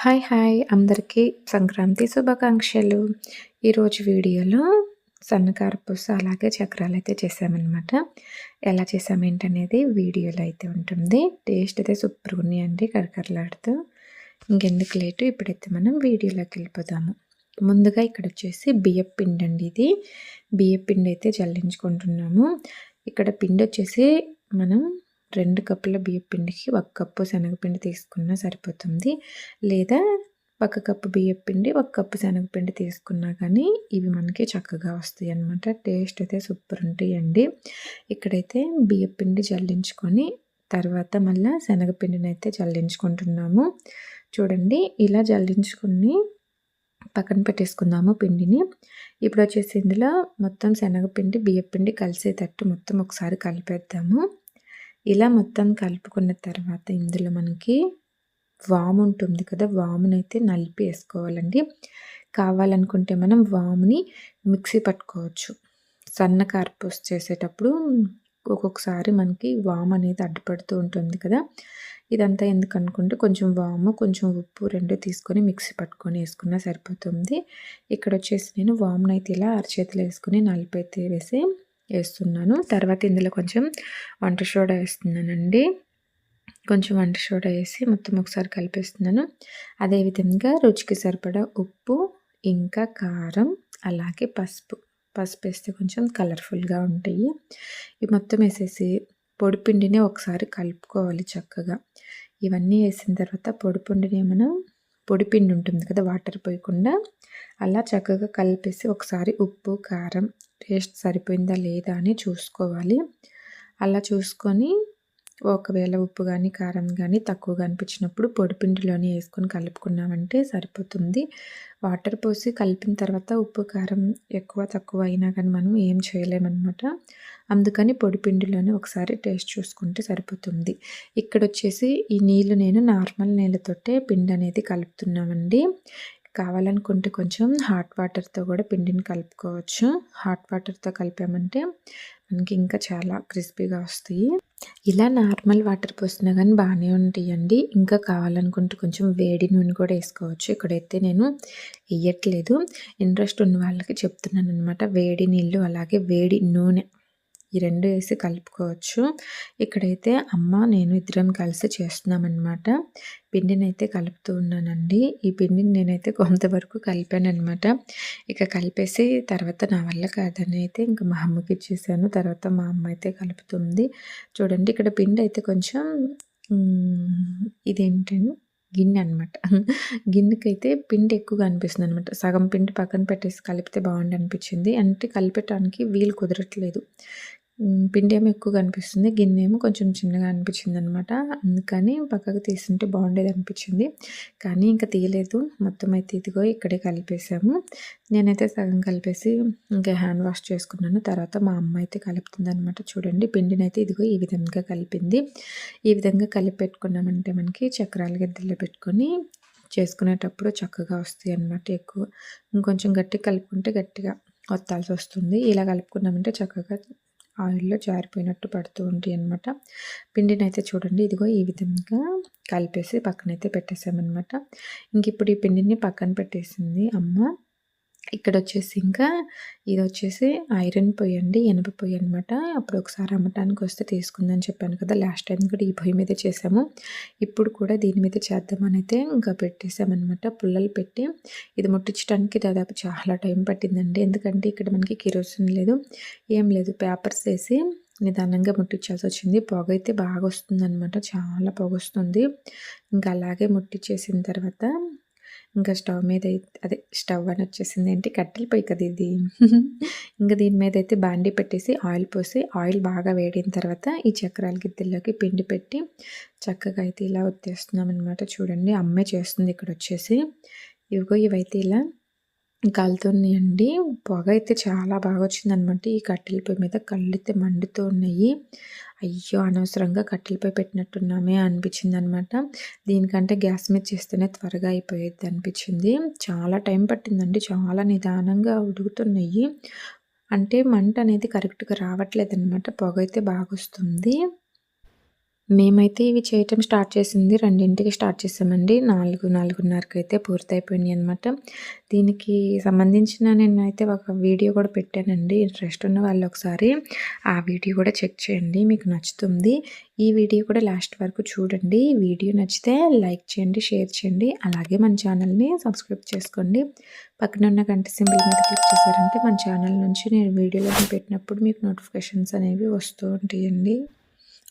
Hi hi అందరికీ సంక్రాంతి శుభాకాంక్షలు. ఈరోజు వీడియోలో సన్నకారపూస అలాగే చక్రాలైతే చేశామన్నమాట. ఎలా చేసామేంటనేది వీడియోలో అయితే ఉంటుంది. టేస్ట్ అయితే సూపర్‌గా ఉన్నాయండి కరకరలాడుతూ. ఇంకెందుకు లేటు ఇప్పుడైతే మనం వీడియోలోకి వెళ్ళిపోదాము. ముందుగా ఇక్కడ వచ్చేసి బియ్యపు పిండి అండి ఇది. బియ్యపు పిండి అయితే జల్లించుకుంటున్నాము. ఇక్కడ పిండి వచ్చేసి మనం 2 కప్పుల బియ్యపు పిండికి 1 కప్పు శనగపిండి తీసుకున్నా సరిపోతుంది. లేదా 1 కప్పు బియ్యపు పిండి 1 కప్పు శనగపిండి తీసుకున్నా కానీ ఇవి మనకి చక్కగా వస్తాయి అన్నమాట. టేస్ట్ అయితే సూపర్ ఉంటాయండి. ఇక్కడైతే బియ్యపు పిండి జల్లించుకొని తర్వాత మళ్ళీ శనగపిండిని అయితే జల్లించుకుంటున్నాము. చూడండి ఇలా జల్లించుకొని పక్కన పెట్టేసుకుందాము పిండిని. ఇప్పుడు వచ్చేసి ఇందులో మొత్తం శనగపిండి బియ్యపు పిండి కలిసేటట్టు మొత్తం ఒకసారి కలిపేద్దాము. ఇలా మొత్తం కలుపుకున్న తర్వాత ఇందులో మనకి వాము ఉంటుంది కదా, వామునైతే నలిపి వేసుకోవాలండి. కావాలనుకుంటే మనం వాముని మిక్సీ పట్టుకోవచ్చు. సన్న కారపూస చేసేటప్పుడు ఒక్కొక్కసారి మనకి వాము అనేది అడ్డుపడుతూ ఉంటుంది కదా, ఇదంతా ఎందుకు అనుకుంటే కొంచెం వాము కొంచెం ఉప్పు 2 తీసుకొని మిక్సీ పట్టుకొని వేసుకున్నా సరిపోతుంది. ఇక్కడ వచ్చేసి నేను వామునైతే ఇలా అరచేతిలో వేసుకొని నలిపైతే వేస్తున్నాను. తర్వాత ఇందులో కొంచెం వంట సోడా వేస్తున్నానండి. కొంచెం వంట సోడా వేసి మొత్తం ఒకసారి కలిపేస్తున్నాను. అదేవిధంగా రుచికి సరిపడా ఉప్పు, ఇంకా కారం, అలాగే పసుపు వేస్తే కొంచెం కలర్ఫుల్గా ఉంటాయి. ఇవి మొత్తం వేసేసి పొడిపిండిని ఒకసారి కలుపుకోవాలి చక్కగా. ఇవన్నీ వేసిన తర్వాత పొడిపిండిని మనం పొడిపిండి ఉంటుంది కదా వాటర్ పోయకుండా అలా చక్కగా కలిపేసి ఒకసారి ఉప్పు కారం టేస్ట్ సరిపోయిందా లేదా అని చూసుకోవాలి. అలా చూసుకొని ఒకవేళ ఉప్పు కానీ కారం కానీ తక్కువగా అనిపించినప్పుడు పొడిపిండిలోనే వేసుకొని కలుపుకున్నామంటే సరిపోతుంది. వాటర్ పోసి కలిపిన తర్వాత ఉప్పు కారం ఎక్కువ తక్కువ అయినా కానీ మనం ఏం చేయలేమన్నమాట. అందుకని పొడిపిండిలోనే ఒకసారి టేస్ట్ చూసుకుంటే సరిపోతుంది. ఇక్కడ వచ్చేసి ఈ నీళ్ళు నేను నార్మల్ నీళ్ళతోటే పిండి అనేది కలుపుతున్నామండి. కావాలనుకుంటే కొంచెం హాట్ వాటర్తో కూడా పిండిని కలుపుకోవచ్చు. హాట్ వాటర్తో కలిపామంటే మనకి ఇంకా చాలా క్రిస్పీగా వస్తాయి. ఇలా నార్మల్ వాటర్ పోసినా కానీ బాగానే ఉంటాయండి. ఇంకా కావాలనుకుంటే కొంచెం వేడి నూనె కూడా వేసుకోవచ్చు. ఇక్కడైతే నేను వేయట్లేదు. ఇంట్రెస్ట్ ఉన్న వాళ్ళకి చెప్తున్నాను అనమాట. వేడి నీళ్ళు అలాగే వేడి నూనె ఈ 2 వేసి కలుపుకోవచ్చు. ఇక్కడైతే అమ్మ నేను ఇద్దరం కలిసి చేస్తున్నామన్నమాట. పిండిని అయితే కలుపుతూ ఉన్నానండి. ఈ పిండిని నేనైతే కొంతవరకు కలిపానమాట. ఇక కలిపేసి తర్వాత నా వల్ల కాదని అయితే ఇంకా మా అమ్మకి ఇచ్చేసాను. తర్వాత మా అమ్మ అయితే కలుపుతుంది. చూడండి ఇక్కడ పిండి అయితే కొంచెం ఇదేంటండి గిన్నె అనమాట. గిన్నెకైతే పిండి ఎక్కువగా అనిపిస్తుంది అనమాట. సగం పిండి పక్కన పెట్టేసి కలిపితే బాగుండి అనిపించింది. అంటే కలిపేటానికి వీలు కుదరట్లేదు. పిండి ఏమో ఎక్కువగా అనిపిస్తుంది, గిన్నె ఏమో కొంచెం చిన్నగా అనిపించింది అనమాట. అందుకని పక్కకు తీసుంటే బాగుండేది అనిపించింది. కానీ ఇంకా తీయలేదు. మొత్తం అయితే ఇదిగో ఇక్కడే కలిపేసాము. నేనైతే సగం కలిపేసి ఇంకా హ్యాండ్ వాష్ చేసుకున్నాను. తర్వాత మా అమ్మ అయితే కలుపుతుంది అనమాట. చూడండి పిండిని అయితే ఇదిగో ఈ విధంగా కలిపింది. ఈ విధంగా కలిపి పెట్టుకున్నామంటే మనకి చక్రాల గిద్దెల్లో పెట్టుకొని చేసుకునేటప్పుడు చక్కగా వస్తాయి అన్నమాట. ఎక్కువ ఇంకొంచెం గట్టిగా కలుపుకుంటే గట్టిగా వత్తాల్సి వస్తుంది. ఇలా కలుపుకున్నామంటే చక్కగా ఆయిల్లో జారిపోయినట్టు పడుతూ ఉంటాయి అన్నమాట. పిండిని అయితే చూడండి ఇదిగో ఈ విధంగా కలిపేసి పక్కనైతే పెట్టేసామన్నమాట. ఇంక ఇప్పుడు ఈ పిండిని పక్కన పెట్టేసింది అమ్మ. ఇక్కడ వచ్చేసి ఇంకా ఇది వచ్చేసి ఐరన్ పొయ్యి అండి, ఎనప పొయ్యి అనమాట. అప్పుడు ఒకసారి అమ్మటానికి వస్తే తీసుకుందని చెప్పాను కదా, లాస్ట్ టైం కూడా ఈ పొయ్యి మీద చేసాము. ఇప్పుడు కూడా దీని మీద చేద్దామని అయితే ఇంకా పెట్టేసామన్నమాట. పుల్లలు పెట్టి ఇది ముట్టించడానికి దాదాపు చాలా టైం పట్టిందండి. ఎందుకంటే ఇక్కడ మనకి కిరోసిన్ లేదు, ఏం లేదు, పేపర్స్ వేసి నిదానంగా ముట్టించాల్సి వచ్చింది. పొగ అయితే బాగా వస్తుందన్నమాట, చాలా పొగ వస్తుంది. ఇంకా అలాగే ముట్టించేసిన తర్వాత ఇంకా స్టవ్ మీద అదే స్టవ్ అని వచ్చేసింది, ఏంటి కట్టెల పొయ్యి కదా ఇది. ఇంకా దీని మీద అయితే బాండీ పెట్టేసి ఆయిల్ పోసి ఆయిల్ బాగా వేడిన తర్వాత ఈ చక్రాల గిద్దెల్లోకి పిండి పెట్టి చక్కగా అయితే ఇలా ఒత్తేస్తున్నాం అనమాట. చూడండి అమ్మే చేస్తుంది ఇక్కడ వచ్చేసి. ఇవైతే ఇలా కాలుతున్నాయండి. పొగ అయితే చాలా బాగా వచ్చిందనమాట. ఈ కట్టెల పొయ్యి మీద కళ్ళైతే మండుతూ ఉన్నాయి. అయ్యో అనవసరంగా కట్టెల పొయ్యి పెట్టినట్టున్నామే అనిపించింది అనమాట. దీనికంటే గ్యాస్ మీద చేస్తేనే త్వరగా అయిపోయేది అనిపించింది. చాలా టైం పట్టిందండి, చాలా నిదానంగా ఉడుకుతున్నాయి. అంటే మంట అనేది కరెక్ట్గా రావట్లేదు అనమాట. పొగ అయితే బాగా వస్తుంది. మేమైతే ఇవి చేయటం స్టార్ట్ చేసింది 2కి స్టార్ట్ చేసామండి. 4, 4:30కి అయితే పూర్తయిపోయినాయనమాట. దీనికి సంబంధించిన నేనైతే ఒక వీడియో కూడా పెట్టానండి. ఇంట్రెస్ట్ ఉన్న వాళ్ళు ఒకసారి ఆ వీడియో కూడా చెక్ చేయండి, మీకు నచ్చుతుంది. ఈ వీడియో కూడా లాస్ట్ వరకు చూడండి. వీడియో నచ్చితే లైక్ చేయండి, షేర్ చేయండి. అలాగే మన ఛానల్ని సబ్స్క్రైబ్ చేసుకోండి. పక్కన ఉన్న గంట సింబల్ మీద క్లిక్ చేశారంటే మన ఛానల్ నుంచి నేను వీడియోలను పెట్టినప్పుడు మీకు నోటిఫికేషన్స్ అనేవి వస్తూ ఉంటాయండి.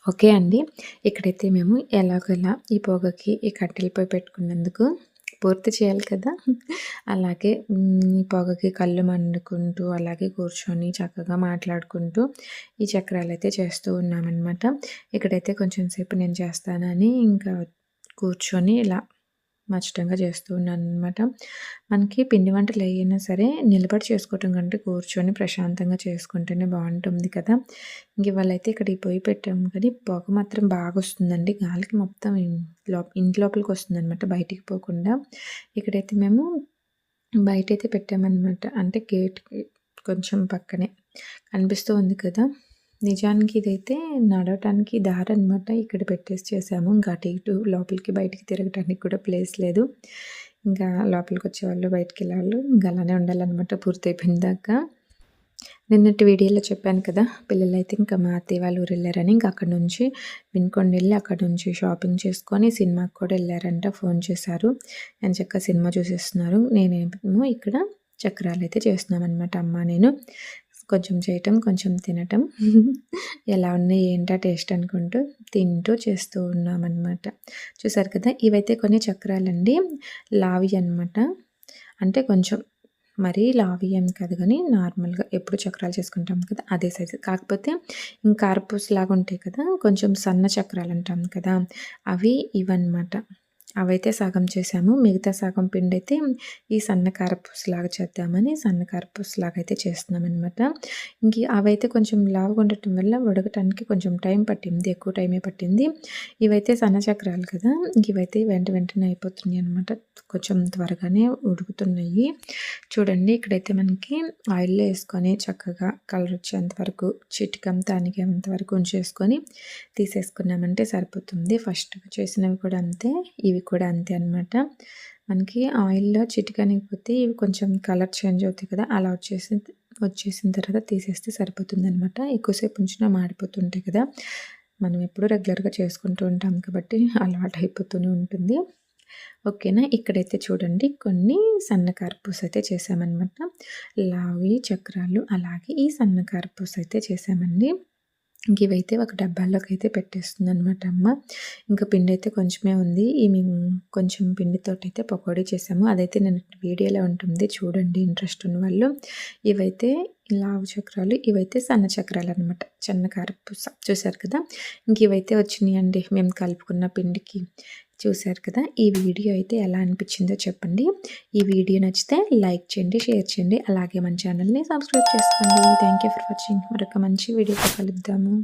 ఓకే అండి. ఇక్కడైతే మేము ఎలాగోలా ఈ పొగకి ఈ కట్టెల పొయ్యి పెట్టుకున్నందుకు పూర్తి చేయాలి కదా! అలాగే ఈ పొగకి కళ్ళు మండుకుంటూ, అలాగే కూర్చొని చక్కగా మాట్లాడుకుంటూ ఈ చక్రాలైతే చేస్తూ ఉన్నామనమాట. ఇక్కడైతే కొంచెం సేపు నేను చేస్తానని ఇంకా కూర్చొని ఇలా మచ్చటంగా చేస్తూ ఉన్నాననమాట. మనకి పిండి వంటలు ఏయైనా సరే నిలబడి చేసుకోవటం కంటే కూర్చొని ప్రశాంతంగా చేసుకుంటేనే బాగుంటుంది కదా! ఇంక ఇవాళైతే ఇక్కడ ఈ పొయ్యి పెట్టాము కానీ పొగ మాత్రం బాగా వస్తుందండి. గాలికి మొత్తం ఇంటి లోపలికి వస్తుందనమాట, బయటికి పోకుండా. ఇక్కడైతే మేము బయటైతే పెట్టామనమాట. అంటే గేట్‌కి కొంచెం పక్కనే కనిపిస్తూ ఉంది కదా! నిజానికి ఇదైతే నడవటానికి దారనమాట. ఇక్కడ పెట్టేసి చేసాము. ఇంకా అటు ఇటు లోపలికి బయటికి తిరగటానికి కూడా ప్లేస్ లేదు. ఇంకా లోపలికొచ్చేవాళ్ళు, బయటికెళ్ళేవాళ్ళు ఇంకా అలానే ఉండాలనమాట పూర్తయిపోయిన దాకా. నిన్నటి వీడియోలో చెప్పాను కదా! పిల్లలైతే ఇంకా మా అత్తయ్య వాళ్ళ ఊరెళ్ళారని. ఇంకా అక్కడి నుంచి వినుకొండ వెళ్ళి అక్కడి నుంచి షాపింగ్ చేసుకొని సినిమాకి కూడా వెళ్ళారంట. ఫోన్ చేశారు. ఎంచక్కా సినిమా చూసేస్తున్నారు. నేనేమో ఇక్కడ చక్రాలైతే చేస్తున్నామనమాట అమ్మ నేను. కొంచెం చేయటం, కొంచెం తినటం. ఎలా ఉన్నాయి ఏంటా టేస్ట్ అనుకుంటూ తింటూ చేస్తూ ఉన్నామన్నమాట. చూసారు కదా! ఇవైతే కొన్ని చక్రాలండి. లావి అనమాట. అంటే కొంచెం మరీ లావి ఏమి కాదు కానీ నార్మల్‌గా ఎప్పుడు చక్రాలు చేసుకుంటాం కదా! అదే సైజు. కాకపోతే ఇంకా కార్పూసలాగా ఉంటాయి కదా! కొంచెం సన్న చక్రాలు అంటాం కదా! అవి ఇవన్నమాట. అవైతే సగం చేసాము. మిగతా సగం పిండైతే ఈ సన్న కారపూసలాగా చేద్దామని సన్న కారపూసలాగా అయితే చేస్తున్నామనమాట. ఇంక అవైతే కొంచెం లావుగా ఉండటం వల్ల ఉడకటానికి కొంచెం టైం పట్టింది. ఎక్కువ టైమే పట్టింది. ఇవైతే సన్న చక్రాలు కదా! ఇంక ఇవైతే వెంటనే అయిపోతున్నాయి అనమాట. కొంచెం త్వరగానే ఉడుకుతున్నాయి. చూడండి ఇక్కడైతే మనకి ఆయిల్‌లో వేసుకొని చక్కగా కలర్ వచ్చేంత వరకు చిటికంతా అణిగేంత వరకు ఉంచేసుకొని తీసేసుకున్నామంటే సరిపోతుంది. ఫస్ట్‌గా చేసినవి కూడా అంతే. ఇవి కూడా అంతే అనమాట. మనకి ఆయిల్‌లో చిటికనిగిపోతే ఇవి కొంచెం కలర్ చేంజ్ అవుతాయి కదా! అలా వచ్చేసిన తర్వాత తీసేస్తే సరిపోతుందనమాట. ఎక్కువసేపు ఉంచినా మాడిపోతుంటాయి కదా! మనం ఎప్పుడూ రెగ్యులర్‌గా చేసుకుంటూ ఉంటాం కాబట్టి అలవాటయిపోతూనే ఉంటుంది. ఓకేనా? ఇక్కడైతే చూడండి కొన్ని సన్న కారపూస అయితే చేశామనమాట. లావి చక్రాలు అలాగే ఈ సన్న కారపూస అయితే చేశామండి. ఇంక ఇవైతే ఒక డబ్బాలోకి అయితే పెట్టేస్తుందనమాట అమ్మ. ఇంకా పిండి అయితే కొంచెమే ఉంది. మేము కొంచెం పిండితోటైతే పకోడీ చేసాము. అదైతే నేను వీడియోలో ఉంటుంది చూడండి ఇంట్రెస్ట్ ఉన్న వాళ్ళు. ఇవైతే లావు చక్రాలు, ఇవైతే సన్న చక్రాలు అనమాట. చిన్న కారపూస చూసారు కదా! ఇంక ఇవైతే వచ్చినాయండి మేము కలుపుకున్న పిండికి. చూసారు కదా! ఈ వీడియో అయితే ఎలా అనిపించిందో చెప్పండి. ఈ వీడియో నచ్చితే లైక్ చేయండి, షేర్ చేయండి. అలాగే మన ఛానల్ని సబ్స్క్రైబ్ చేసుకోండి. Thank you for watching. మరొక మంచి వీడియోతో కలుద్దాము.